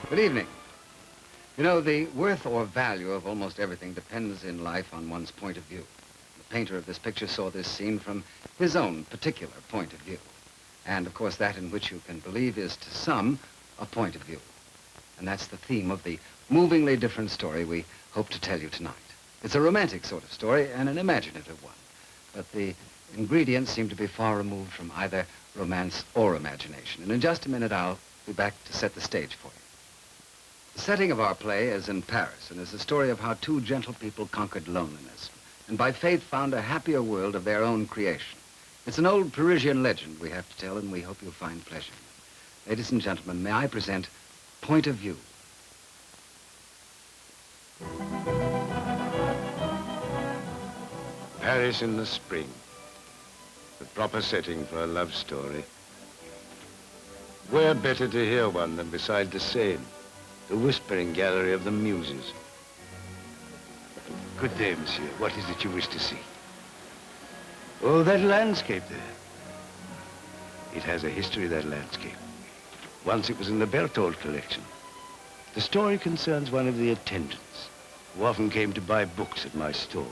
Good evening. You know, the worth or value of almost everything depends in life on one's point of view. The painter of this picture saw this scene from his own particular point of view. And, of course, that in which you can believe is, to some, a point of view. And that's the theme of the movingly different story we hope to tell you tonight. It's a romantic sort of story and an imaginative one. But the ingredients seem to be far removed from either romance or imagination. And in just a minute, I'll be back to set the stage for you. The setting of our play is in Paris, and is the story of how two gentle people conquered loneliness, and by faith found a happier world of their own creation. It's an old Parisian legend we have to tell, and we hope you'll find pleasure. Ladies and gentlemen, may I present Point of View. Paris in the spring. The proper setting for a love story. Where better to hear one than beside the Seine, the whispering gallery of the muses. Good day, monsieur. What is it you wish to see? Oh, that landscape there. It has a history, that landscape. Once it was in the Berthold collection. The story concerns one of the attendants, who often came to buy books at my stall.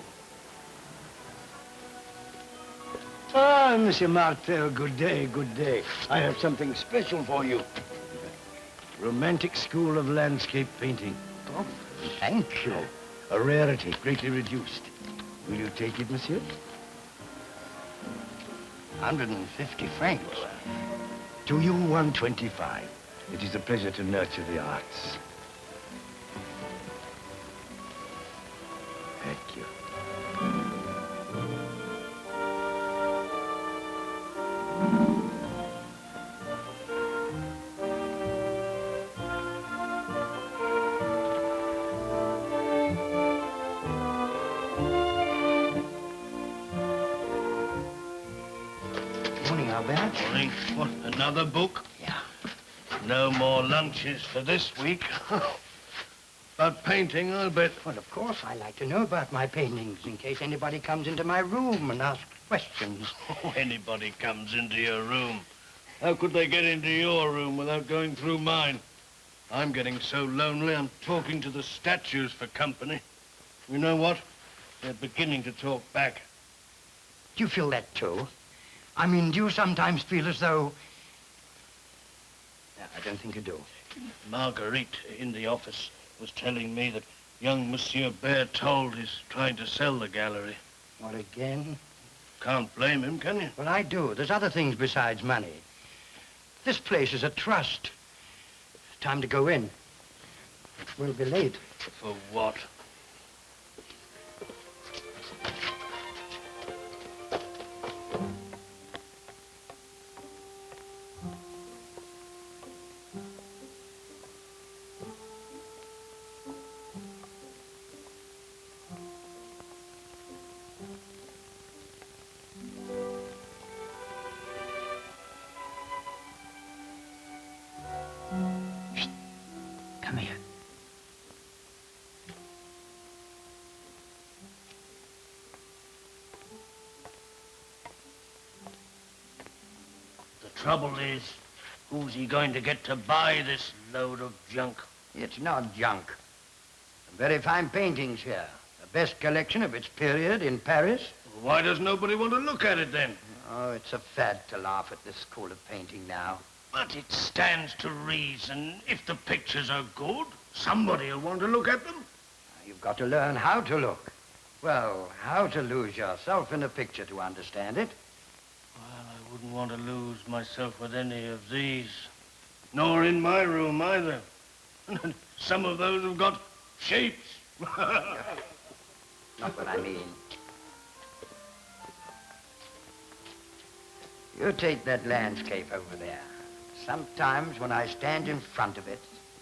Ah, Monsieur Martel, good day, good day. I have something special for you. Romantic School of Landscape Painting. Oh, thank you. A rarity, greatly reduced. Will you take it, monsieur? 150 francs. To you, 125. It is a pleasure to nurture the arts. Thank you. Morning, Albert. Morning. What, another book? Yeah. No more lunches for this week. About painting, I'll bet. Well, of course, I like to know about my paintings in case anybody comes into my room and asks questions. Oh, anybody comes into your room. How could they get into your room without going through mine? I'm getting so lonely, I'm talking to the statues for company. You know what? They're beginning to talk back. Do you feel that, too? I mean, do you sometimes feel as though... No, I don't think you do. Marguerite in the office was telling me that young Monsieur Berthold is trying to sell the gallery. What, again? Can't blame him, can you? Well, I do. There's other things besides money. This place is a trust. Time to go in. We'll be late. For what? Come here. The trouble is, who's he going to get to buy this load of junk? It's not junk. Some very fine paintings here. The best collection of its period in Paris. Why does nobody want to look at it then? Oh, it's a fad to laugh at this school of painting now. But it stands to reason. If the pictures are good, somebody will want to look at them. You've got to learn how to look. Well, how to lose yourself in a picture to understand it. Well, I wouldn't want to lose myself with any of these. Nor in my room, either. Some of those have got shapes. Not what I mean. You take that landscape over there. Sometimes when I stand in front of it,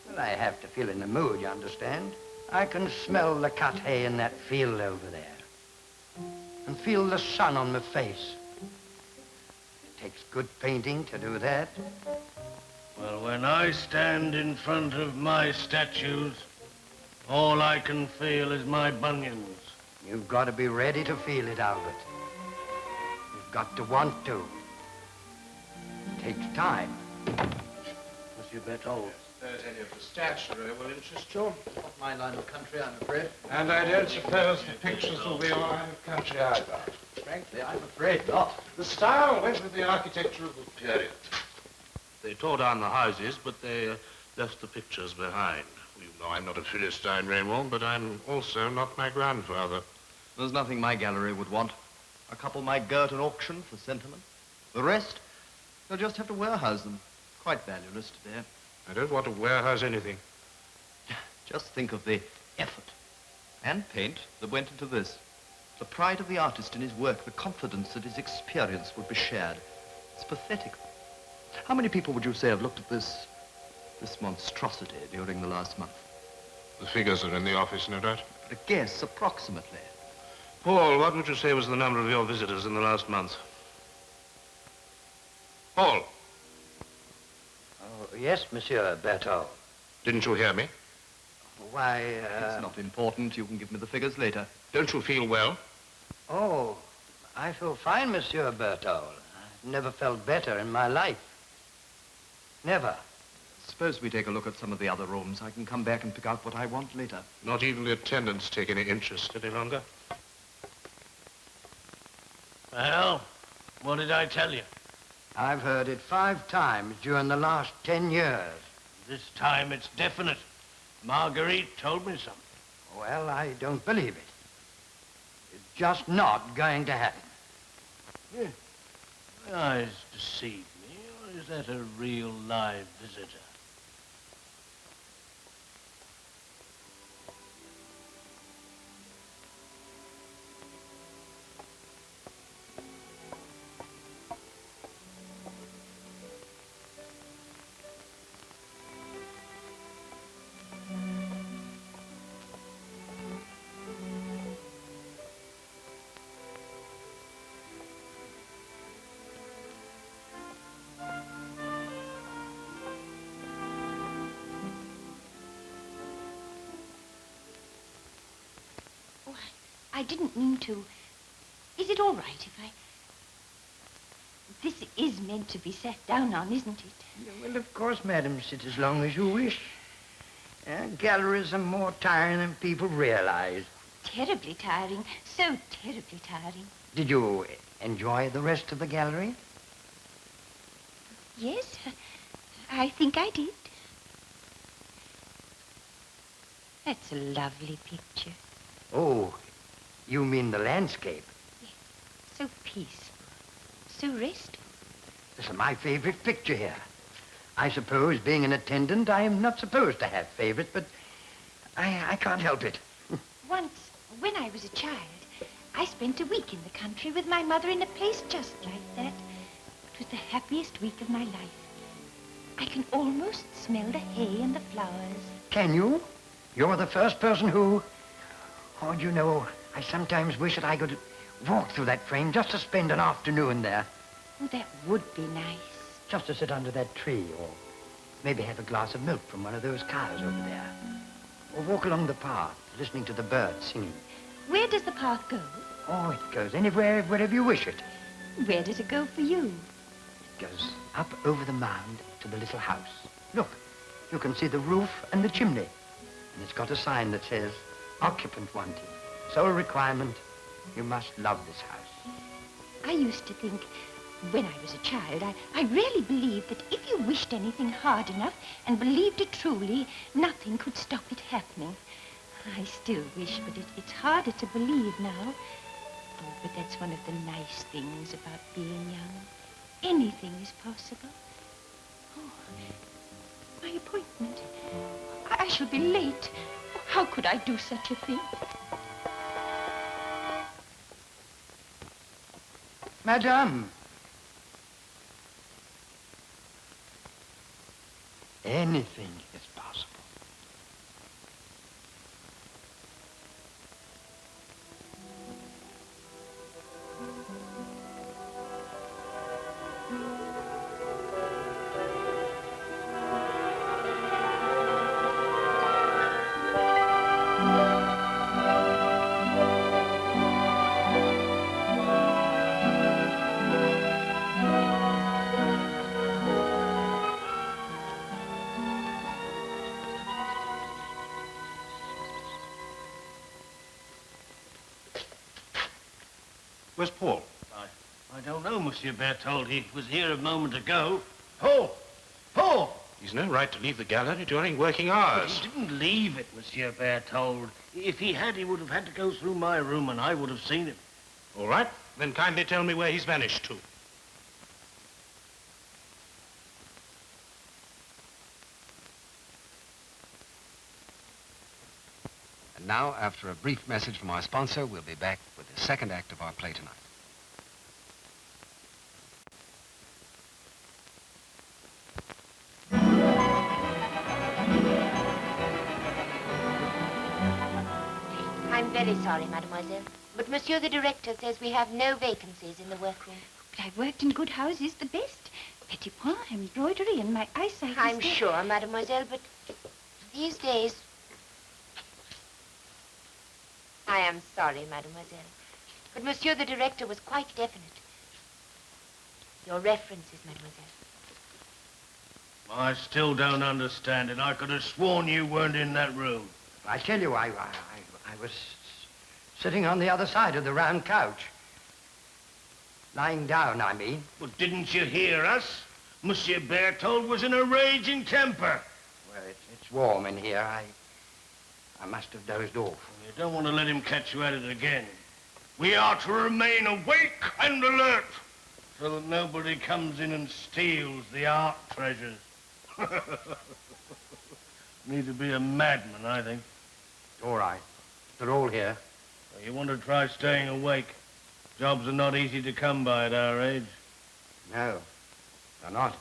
well, I have to feel in the mood, you understand? I can smell the cut hay in that field over there. And feel the sun on my face. It takes good painting to do that. Well, when I stand in front of my statues, all I can feel is my bunions. You've got to be ready to feel it, Albert. You've got to want to. It takes time. Monsieur Berthold. suppose any of the statuary will interest you. Not my line of country, I'm afraid. And I don't suppose the pictures will be your line of country either. Frankly, I'm afraid not. The style went with the architecture of the period. They tore down the houses, but they left the pictures behind. You know, I'm not a Philistine, Rheingold, but I'm also not my grandfather. There's nothing my gallery would want. A couple might go at an auction for sentiment. The rest, they'll just have to warehouse them. Quite valueless today. I don't want to warehouse anything. Just think of the effort and paint that went into this. The pride of the artist in his work, the confidence that his experience would be shared. It's pathetic. How many people would you say have looked at this monstrosity during the last month? The figures are in the office, no doubt. A guess, approximately. Paul, what would you say was the number of your visitors in the last month? Paul, Oh, yes, Monsieur Berthold. didn't you hear me? Why, It's not important. You can give me the figures later. Don't you feel well? Oh, I feel fine, Monsieur Berthold. I've never felt better in my life. Never. Suppose we take a look at some of the other rooms. I can come back and pick out what I want later. Not even the attendants take any interest any longer. Well, what did I tell you? I've heard it 5 times during the last 10 years. This time it's definite. Marguerite told me something. Well, I don't believe it. It's just not going to happen. My eyes deceive me, or is that a real live visitor? I didn't mean to. Is it all right if I... This is meant to be sat down on, isn't it? Well, of course, madam, sit as long as you wish. Galleries are more tiring than people realize. Terribly tiring. So terribly tiring. Did you enjoy the rest of the gallery? Yes, I think I did. That's a lovely picture. Oh, you mean the landscape? So peaceful. So restful. This is my favorite picture here. I suppose, being an attendant, I am not supposed to have favorites, but I can't help it. Once, when I was a child, I spent a week in the country with my mother in a place just like that. It was the happiest week of my life. I can almost smell the hay and the flowers. Can you? You're the first person who... Oh, do you know, I sometimes wish that I could walk through that frame just to spend an afternoon there. Oh, that would be nice. Just to sit under that tree, or maybe have a glass of milk from one of those cows over there. Or walk along the path, listening to the birds singing. Where does the path go? Oh, it goes anywhere, wherever you wish it. Where does it go for you? It goes up over the mound to the little house. Look, you can see the roof and the chimney. And it's got a sign that says, occupant wanted. Sole requirement, you must love this house. I used to think, when I was a child, I really believed that if you wished anything hard enough and believed it truly, nothing could stop it happening. I still wish, but it's harder to believe now. Oh, but that's one of the nice things about being young. Anything is possible. Oh, my appointment. I shall be late. Oh, how could I do such a thing? Madame. Anything is possible. Where's Paul? I don't know, Monsieur Berthold. He was here a moment ago. Paul! Paul! He's no right to leave the gallery during working hours. He didn't leave it, Monsieur Berthold. If he had, he would have had to go through my room and I would have seen him. All right, then kindly tell me where he's vanished to. And now, after a brief message from our sponsor, we'll be back with the second act of our play tonight. I'm very sorry, mademoiselle, but monsieur the director says we have no vacancies in the workroom. But I've worked in good houses, the best. Petit point, embroidery, and my eyesight I'm is there. sure, mademoiselle, but these days... I am sorry, mademoiselle, but monsieur the director was quite definite. Your references, mademoiselle. I still don't understand it. I could have sworn you weren't in that room. I tell you, I was sitting on the other side of the round couch. Lying down, I mean. But didn't you hear us? Monsieur Berthold was in a raging temper. Well, it's warm in here. I must have dozed off. You don't want to let him catch you at it again. We are to remain awake and alert so that nobody comes in and steals the art treasures. Need to be a madman, I think. All right. They're all here. You want to try staying awake. Jobs are not easy to come by at our age. No, they're not.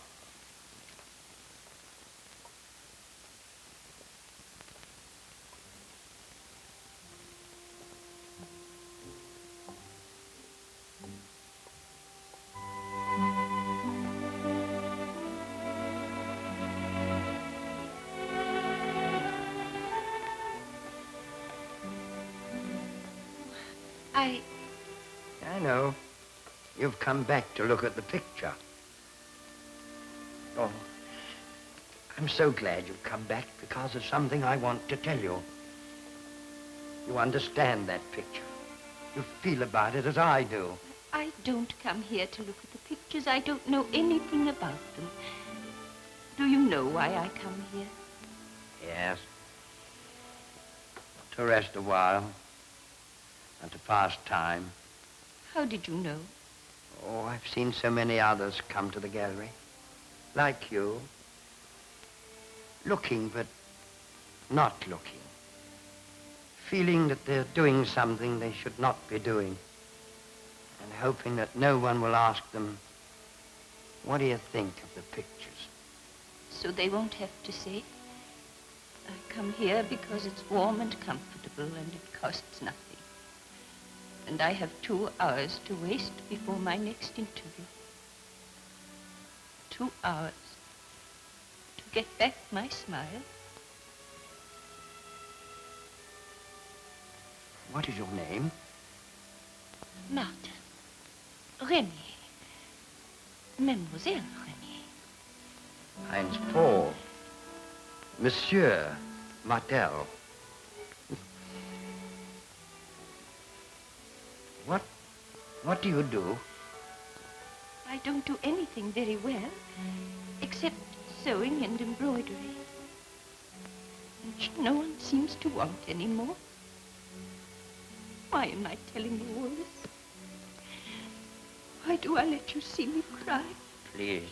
I know. You've come back to look at the picture. Oh, I'm so glad you've come back because there's something I want to tell you. You understand that picture. You feel about it as I do. I don't come here to look at the pictures. I don't know anything about them. Do you know why I come here? Yes. To rest a while and to pass time. How did you know? Oh, I've seen so many others come to the gallery, like you, looking but not looking, feeling that they're doing something they should not be doing, and hoping that no one will ask them, what do you think of the pictures? So they won't have to say, I come here because it's warm and comfortable and it costs nothing. And I have 2 hours to waste before my next interview. 2 hours to get back my smile. What is your name? Marthe. Remy. Mademoiselle Remy. Mine's Paul. Monsieur Martel. What do you do? I don't do anything very well, except sewing and embroidery. Which no one seems to want anymore. Why am I telling you all this? Why do I let you see me cry? Please.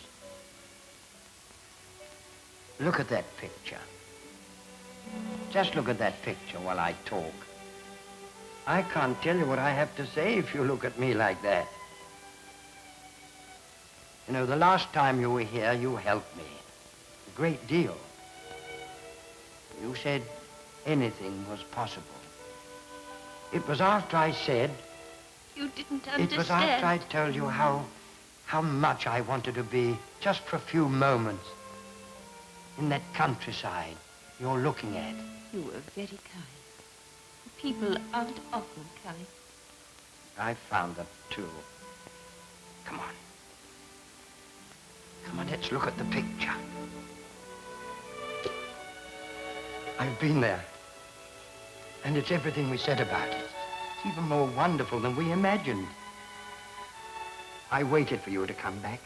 Look at that picture. Just look at that picture while I talk. I can't tell you what I have to say if you look at me like that. You know, the last time you were here, you helped me a great deal. You said anything was possible. It was after I said... You didn't understand. It was after I told you how much I wanted to be, just for a few moments, in that countryside you're looking at. You were very kind. People aren't often kind. I found that, too. Come on. Come on, let's look at the picture. I've been there. And it's everything we said about it. It's even more wonderful than we imagined. I waited for you to come back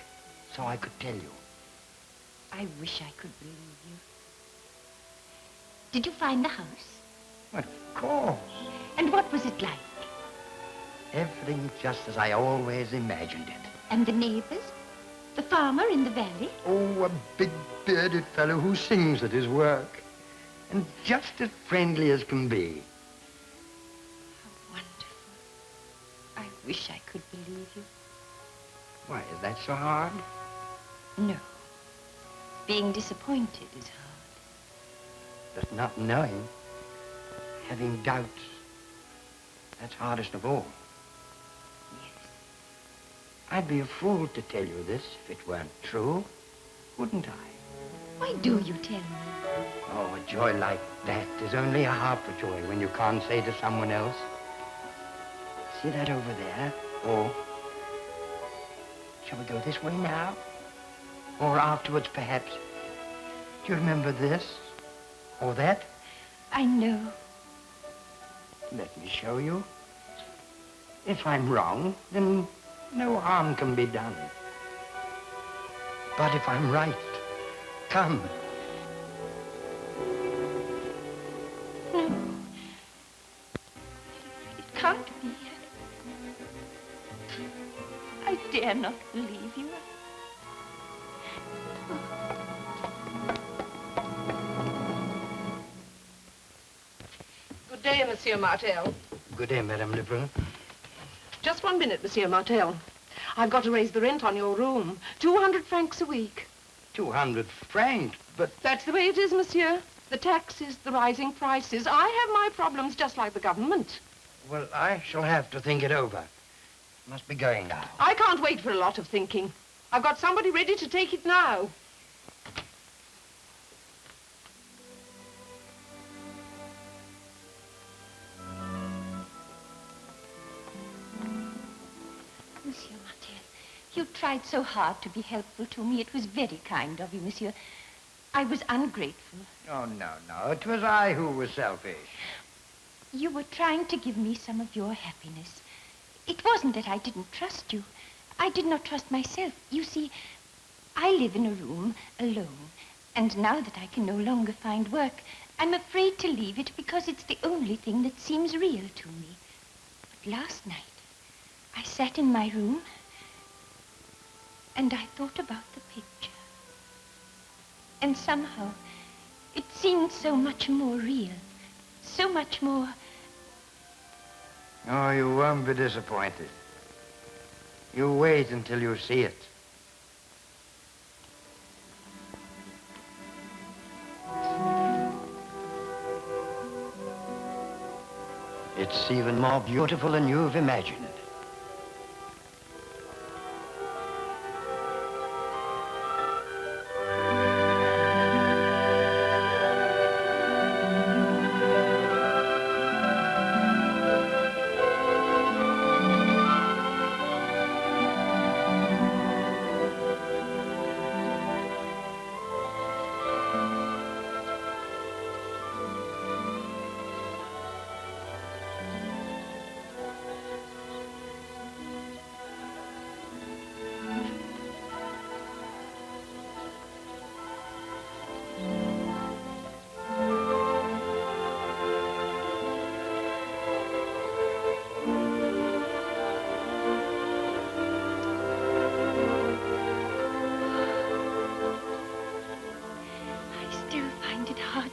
so I could tell you. I wish I could believe you. Did you find the house? Of course. And what was it like? Everything just as I always imagined it. And the neighbors? The farmer in the valley? Oh, a big bearded fellow who sings at his work. And just as friendly as can be. How wonderful. I wish I could believe you. Why, is that so hard? No. Being disappointed is hard. But not knowing, having doubts, that's hardest of all. Yes. I'd be a fool to tell you this if it weren't true, wouldn't I? Why do you tell me? Oh, a joy like that is only a half a joy when you can't say to someone else, see that over there? Or, shall we go this way now? Or afterwards, perhaps. Do you remember this? Or that? I know. Let me show you. If I'm wrong, then no harm can be done. But if I'm right, come. No. It can't be. I dare not believe you. Good day, Monsieur Martel. Good day, Madame Lebrun. Just 1 minute, Monsieur Martel. I've got to raise the rent on your room. 200 francs a week. 200 francs, but... That's the way it is, monsieur. The taxes, the rising prices. I have my problems just like the government. Well, I shall have to think it over. Must be going now. I can't wait for a lot of thinking. I've got somebody ready to take it now. Monsieur Martel, you tried so hard to be helpful to me. It was very kind of you, monsieur. I was ungrateful. Oh, no, no. It was I who was selfish. You were trying to give me some of your happiness. It wasn't that I didn't trust you. I did not trust myself. You see, I live in a room alone. And now that I can no longer find work, I'm afraid to leave it because it's the only thing that seems real to me. But last night, I sat in my room and I thought about the picture. And somehow, it seemed so much more real, so much more... Oh, you won't be disappointed. You wait until you see it. It's even more beautiful than you've imagined.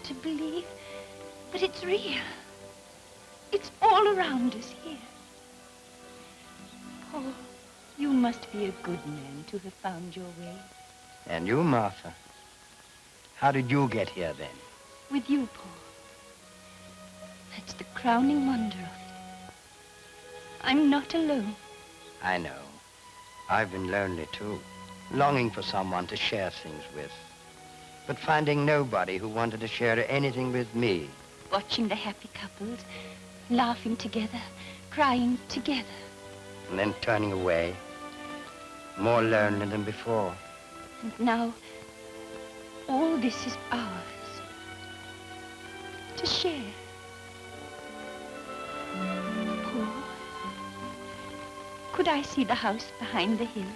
To believe, but it's real. It's all around us here. Paul, you must be a good man to have found your way. And you, Martha? How did you get here, then? With you, Paul. That's the crowning wonder of it. I'm not alone. I know. I've been lonely, too. Longing for someone to share things with. But finding nobody who wanted to share anything with me. Watching the happy couples, laughing together, crying together. And then turning away, more lonely than before. And now, all this is ours, to share. Paul, Could I see the house behind the hill?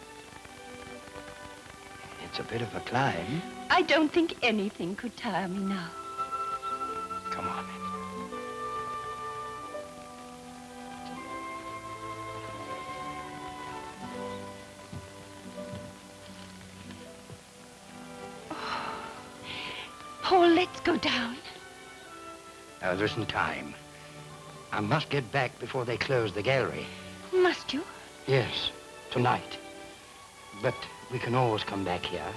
It's a bit of a climb. I don't think anything could tire me now. Come on. Paul, let's go down. Now, there isn't time. I must get back before they close the gallery. Must you? Yes, tonight. But we can always come back here,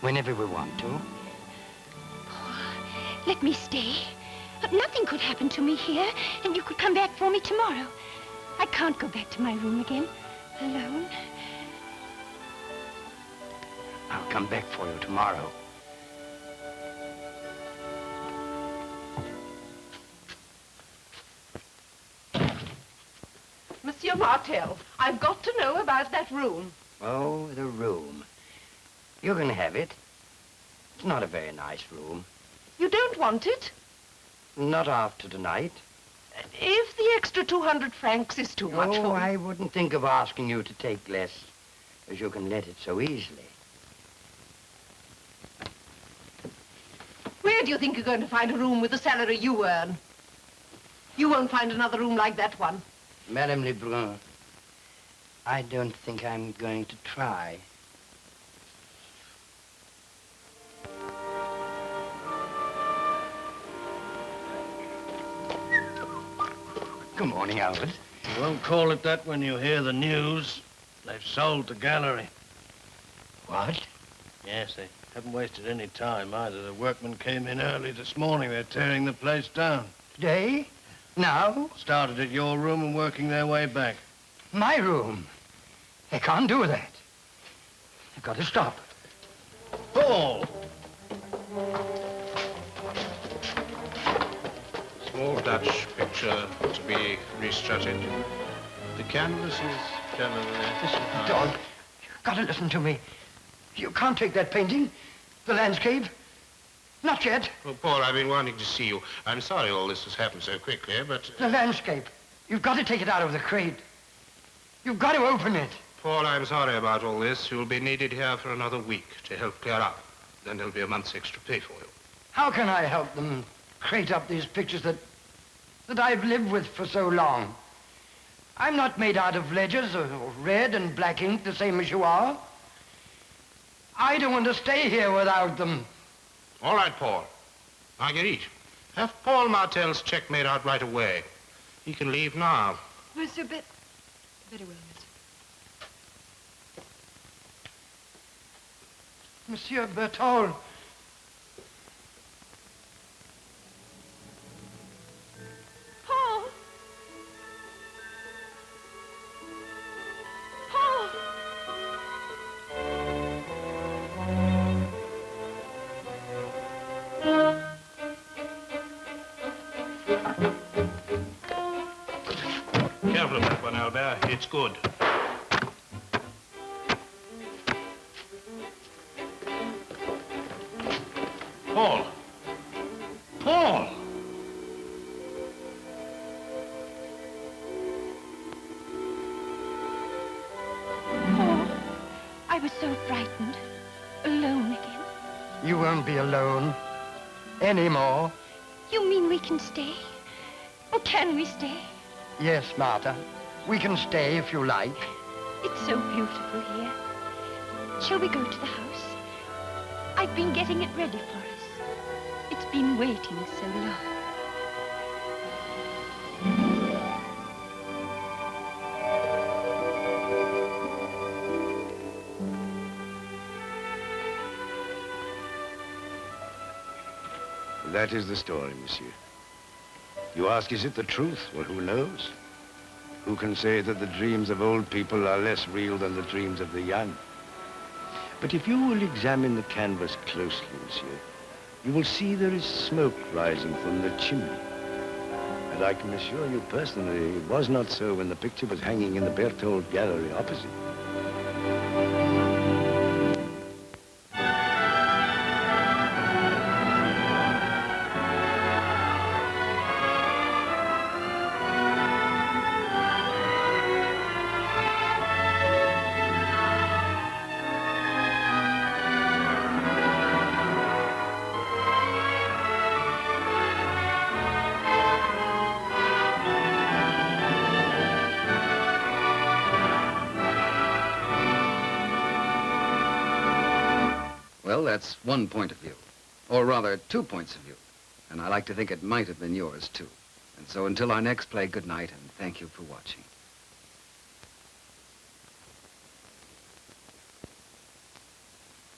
whenever we want to. Let me stay. Nothing could happen to me here, and you could come back for me tomorrow. I can't go back to my room again, alone. I'll come back for you tomorrow. Monsieur Martel, I've got to know about that room. Oh, the room. You can have it. It's not a very nice room. You don't want it? Not after tonight. If the extra 200 francs is too much Oh, for me. I wouldn't think of asking you to take less, as you can let it so easily. Where do you think you're going to find a room with the salary you earn? You won't find another room like that one. Madame Lebrun, I don't think I'm going to try. Good morning, Albert. You won't call it that when you hear the news. They've sold the gallery. What? Yes, they haven't wasted any time either. The workmen came in early this morning. They're tearing the place down. Today? Now? Started at your room and working their way back. My room? They can't do that. They've got to stop. Paul! Small Dutch picture to be restrutted. The canvas is generally... Listen, Don, you've got to listen to me. You can't take that painting, the landscape. Not yet. Well, Paul, I've been wanting to see you. I'm sorry all this has happened so quickly, but... The landscape. You've got to take it out of the crate. You've got to open it. Paul, I'm sorry about all this. You'll be needed here for another week to help clear up. Then there'll be a month's extra pay for you. How can I help them crate up these pictures that I've lived with for so long? I'm not made out of ledgers or red and black ink the same as you are. I don't want to stay here without them. All right, Paul. Marguerite, have Paul Martel's check made out right away. He can leave now. Monsieur Very well, monsieur. Monsieur Berthold. Paul! Paul! Careful of that one, Albert. It's good. Paul! Paul! Paul, I was so frightened. Alone again. You won't be alone anymore. You mean we can stay? Or can we stay? Yes, Martha. We can stay if you like. It's so beautiful here. Shall we go to the house? I've been getting it ready for us. It's been waiting so long. That is the story, monsieur. You ask, is it the truth? Well, who knows? Who can say that the dreams of old people are less real than the dreams of the young? But if you will examine the canvas closely, monsieur, you will see there is smoke rising from the chimney. And I can assure you personally, it was not so when the picture was hanging in the Berthold gallery opposite. that's one point of view. Or rather, 2 points of view. And I like to think it might have been yours, too. And so until our next play, good night, and thank you for watching.